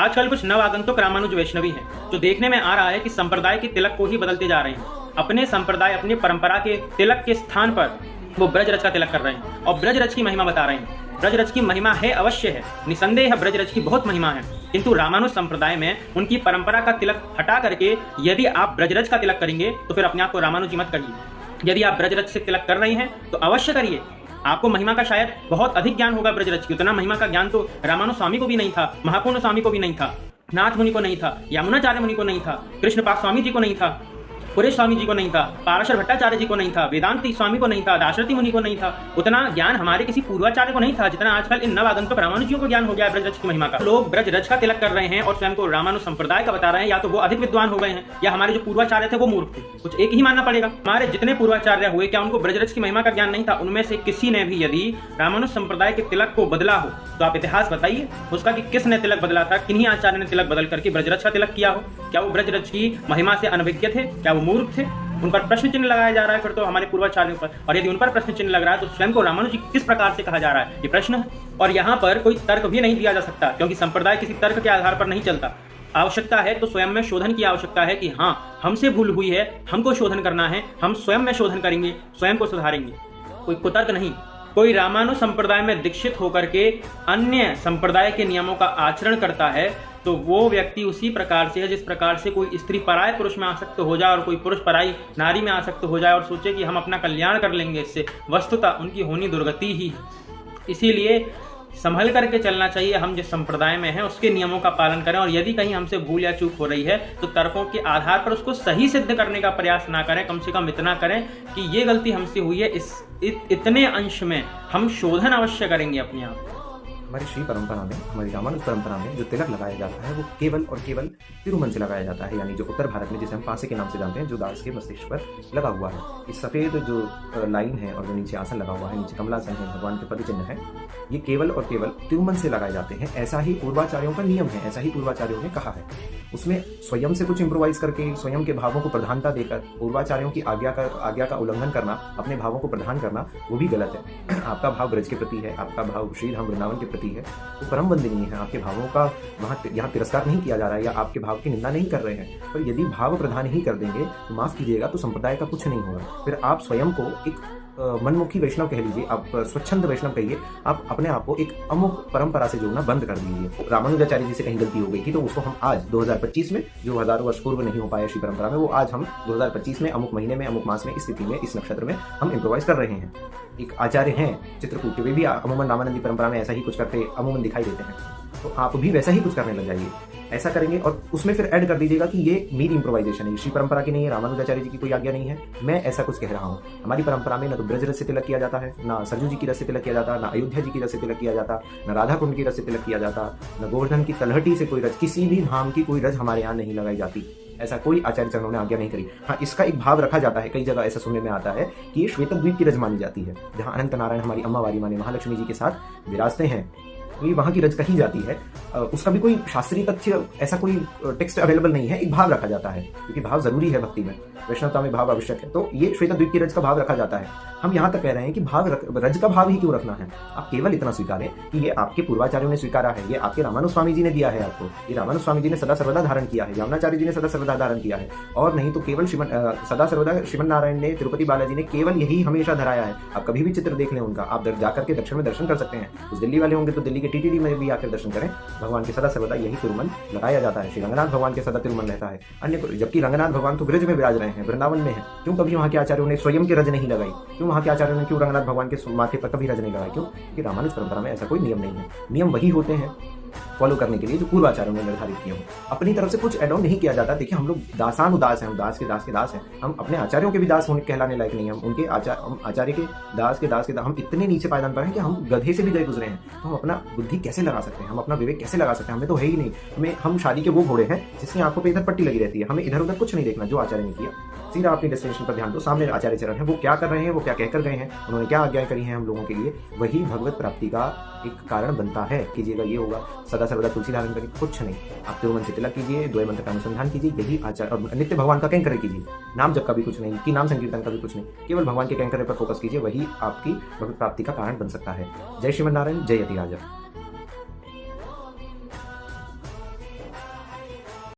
आजकल कुछ नव आगंतुक रामानुज वैष्णवी हैं जो देखने में आ रहा है कि संप्रदाय के तिलक को ही बदलते जा रहे हैं। अपने संप्रदाय अपनी परंपरा के तिलक के स्थान पर वो ब्रजरज का तिलक कर रहे हैं और ब्रजरज की महिमा बता रहे हैं। ब्रजरज की महिमा है, अवश्य है, निसंदेह ब्रजरज की बहुत महिमा है, किंतु रामानुज संप्रदाय में उनकी परंपरा का तिलक हटा करके यदि आप ब्रजरज का तिलक करेंगे तो फिर अपने आप को रामानुजी मत करिए। यदि आप ब्रजरज से तिलक कर रहे हैं तो अवश्य करिए। आपको महिमा का शायद बहुत अधिक ज्ञान होगा ब्रजरज की, उतना महिमा का ज्ञान तो रामानुज स्वामी को भी नहीं था, महापूर्ण स्वामी को भी नहीं था, नाथ मुनि को नहीं था, यमुनाचार्य मुनि को नहीं था, कृष्णपाद स्वामी जी को नहीं था, पुरेश स्वामी जी को नहीं था, पाराशर भट्टाचार्य जी को नहीं था, वेदांती स्वामी को नहीं था, दाशरथी मुनि को नहीं था। उतना ज्ञान हमारे किसी पूर्वाचार्य को नहीं था जितना आजकल इन नवागंतुक रामानुजियों को ज्ञान हो गया है ब्रजरज की महिमा का। लोग ब्रजरज का तिलक कर रहे हैं और स्वयं को रामानुज संप्रदाय का बता रहे हैं। या तो वो अधिक विद्वान हो गए हैं या हमारे जो पूर्वाचार्य थे वो मूर्ख थे। कुछ एक ही मानना पड़ेगा। हमारे जितने पूर्वाचार्य हुए क्या उनको ब्रजरज की महिमा का ज्ञान नहीं था? उनमें से किसी ने भी यदि रामानुज संप्रदाय के तिलक को बदला हो तो आप इतिहास बताइए उसका कि किसने तिलक बदला था, किन्हीं आचार्य ने तिलक बदल करके ब्रजरज का तिलक किया हो। क्या वो ब्रजरज की महिमा से अनभिज्ञ थे? क्या वो मूर्ख थे? उन पर प्रश्न चिन्ह लगाया जा रहा है फिर तो हमारे पूर्वाचार्यों पर। और यदि उन पर प्रश्न चिन्ह लग रहा है तो स्वयं को रामानुजी किस प्रकार से कहा जा रहा है, ये प्रश्न है। और यहाँ पर कोई तर्क भी नहीं दिया जा सकता क्योंकि संप्रदाय किसी तर्क के आधार पर नहीं चलता। आवश्यकता है तो स्वयं में शोधन की आवश्यकता है कि हाँ हमसे भूल हुई है, हमको शोधन करना है, हम स्वयं में शोधन करेंगे, स्वयं को सुधारेंगे, कोई कुतर्क नहीं। कोई रामानुज संप्रदाय में दीक्षित होकर के अन्य संप्रदाय के नियमों का आचरण करता है तो वो व्यक्ति उसी प्रकार से है जिस प्रकार से कोई स्त्री पराय पुरुष में आसक्त हो जाए और कोई पुरुष पराई नारी में आसक्त हो जाए और सोचे कि हम अपना कल्याण कर लेंगे इससे। वस्तुतः उनकी होनी दुर्गति ही है। इसीलिए संभल करके चलना चाहिए। हम जिस संप्रदाय में हैं उसके नियमों का पालन करें और यदि कहीं हमसे भूल या चूक हो रही है तो तर्कों के आधार पर उसको सही सिद्ध करने का प्रयास ना करें। कम से कम इतना करें कि ये गलती हमसे हुई है, इतने अंश में हम शोधन अवश्य करेंगे अपने आप। हमारी श्री परंपरा में, हमारी रामानुज परंपरा में जो तिलक लगाया जाता है वो केवल और केवल तिरुमन से लगाया जाता है, यानी जो उत्तर भारत में जिसे हम पासे के नाम से जानते हैं, जो दास के मस्तिष्क पर लगा हुआ है। इस सफ़ेद जो लाइन है और जो नीचे आसन लगा हुआ है, नीचे कमलासन है, भगवान के पद चिन्ह है, ये केवल और केवल तिरुमन से लगाए जाते हैं। ऐसा ही पूर्वाचार्यों का नियम है, ऐसा ही पूर्वाचार्यों ने कहा है। उसमें स्वयं से कुछ इम्प्रोवाइज करके स्वयं के भावों को प्रधानता देकर पूर्वाचार्यों की आज्ञा का उल्लंघन करना, अपने भावों को प्रधान करना, वो भी गलत है। आपका भाव ब्रज के प्रति है, आपका भाव श्री धाम वृंदावन के प्रति है, वो परम वंदनीय है। आपके भावों का वहाँ यहाँ तिरस्कार नहीं किया जा रहा है या आपके भाव की निंदा नहीं कर रहे हैं। पर यदि भाव प्रधान ही कर देंगे तो माफ कीजिएगा तो संप्रदाय का कुछ नहीं होगा। फिर आप स्वयं को एक मनमुखी वैष्णव कह लीजिए, आप स्वच्छंद वैष्णव कहिए, आप अपने आप को एक अमुक परंपरा से जोड़ना बंद कर दीजिए। रामानुजाचार्य जी से कहीं गलती हो गई थी तो उसको हम आज 2025 में, जो हजारों वर्ष पूर्व नहीं हो पाया श्री परंपरा में, वो आज हम 2025 में अमुक महीने में, अमुक मास में, इस स्थिति में, इस नक्षत्र में हम इम्प्रोवाइज कर रहे हैं। एक आचार्य हैं चित्रकूट के, वे भी अमूमन रामानंदी परंपरा में ऐसा ही कुछ करते अमूमन दिखाई देते हैं, तो आप भी वैसा ही कुछ करने लग जाइए। ऐसा करेंगे और उसमें फिर ऐड कर दीजिएगा कि ये मेरी इम्प्रोवाइजेशन है, श्री परंपरा की नहीं है, रामानुजाचार्य जी की कोई आज्ञा नहीं है, मैं ऐसा कुछ कह रहा हूँ। हमारी परंपरा में न तो ब्रज रस से तिलक किया जाता है, ना सरजू जी की रस से तिलक किया जाता, ना अयोध्या जी की रस से तिलक किया जाता, न राधा कुंड की रस से तिलक किया जाता, न गोवर्धन की तलहटी से कोई रज, किसी भी धाम की कोई रज हमारे यहाँ नहीं लगाई जाती। ऐसा कोई आचार्य चरणों ने आज्ञा नहीं करी। हाँ, इसका एक भाव रखा जाता है, कई जगह ऐसा सुनने में आता है कि ये श्वेतद्वीप की रज मानी जाती है, जहाँ अनंत नारायण हमारी अम्मा वारी माने महालक्ष्मी जी के साथ विराजते हैं, तो ये वहाँ की रज कही जाती है। उसका भी कोई शास्त्रीय तथ्य, ऐसा कोई टेक्स्ट अवेलेबल नहीं है। एक भाव रखा जाता है क्योंकि भाव जरूरी है, भक्ति में, वैष्णवता में भाव आवश्यक है। तो ये श्वेतद्वीप की रज का भाव रखा जाता है। हम यहाँ तक कह रहे हैं कि रज का भाव ही क्यों रखना है? आप केवल इतना स्वीकारें कि ये आपके पूर्वाचार्यों ने स्वीकारा है, ये आपके रामानुज स्वामी जी ने दिया है आपको, ये रामानुज स्वामी जी ने सदा सर्वदा धारण किया है, यमुनाचार्य जी ने सदा सर्वदा धारण किया है, और नहीं तो केवल सदा सर्वदा श्रीमन नारायण ने, तिरुपति बालाजी ने केवल यही हमेशा धराया है। आप कभी भी चित्र देख लें उनका, आप जाकर के दक्षिण में दर्शन कर सकते हैं। उस दिल्ली वाले होंगे तो दिल्ली के टीटीडी में भी आकर दर्शन करें। भगवान के सदा सर्वदा यही तिरुमन लगाया जाता है। श्री रंगनाथ भगवान के सदा तिरुमन रहता है। अन्य जबकि रंगनाथ भगवान तो ब्रज में विराज रहे हैं, वृंदावन में है, क्यों कभी वहाँ के आचार्यों ने स्वयं की रज नहीं लगाई? क्यों वहाँ के आचार्यों ने क्यों रंगनाथ भगवान के माथे पर कभी रज नहीं लगाई? क्यों? कि रामानुज परंपरा में ऐसा कोई नियम नहीं है। नियम वही होते हैं फॉलो करने के लिए जो पूर्वाचार्यों ने निर्धारित किए हों। अपनी तरफ से कुछ एड ऑन नहीं किया जाता। देखिए, हम लोग दासान उदास हैं, हम दास के दास हैं। हम अपने आचार्यों के भी दास होने कहलाने लायक नहीं है। हम उनके आचार्य के दास के दास हम इतने नीचे पायदान पर हैं कि हम गधे से भी गए गुजरे हैं। तो हम अपना बुद्धि कैसे लगा सकते हैं? हम अपना विवेक कैसे लगा सकते हैं? हमें तो है ही नहीं। हम शादी के वो घोड़े हैं जिसकी आंखों पर इधर पट्टी लगी रहती है। हमें इधर उधर कुछ नहीं देखना। जो आचार्य ने किया, सीधा अपनी डेस्टिनेशन पर ध्यान दो। सामने आचार्य चरण है, वो क्या कर रहे हैं, वो क्या कहकर गए हैं, उन्होंने क्या आज्ञाएं करी हैं हम लोगों के लिए, वही भगवत प्राप्ति का एक कारण बनता है। कीजिएगा, ये होगा। सदा सर्वदा तुलसी धारण करिए, कुछ नहीं। आप तिरुमन से तिलक कीजिए, द्वय मंत्र का अनुसंधान कीजिए, यही आचार, और नित्य भगवान का कैंकर कीजिए। नाम जप का भी कुछ नहीं, कि नाम संकीर्तन का भी कुछ नहीं, केवल भगवान के कैंकर पर फोकस कीजिए, वही आपकी भगवत प्राप्ति का कारण बन सकता है। जय श्रीमन नारायण, जय यति राजा।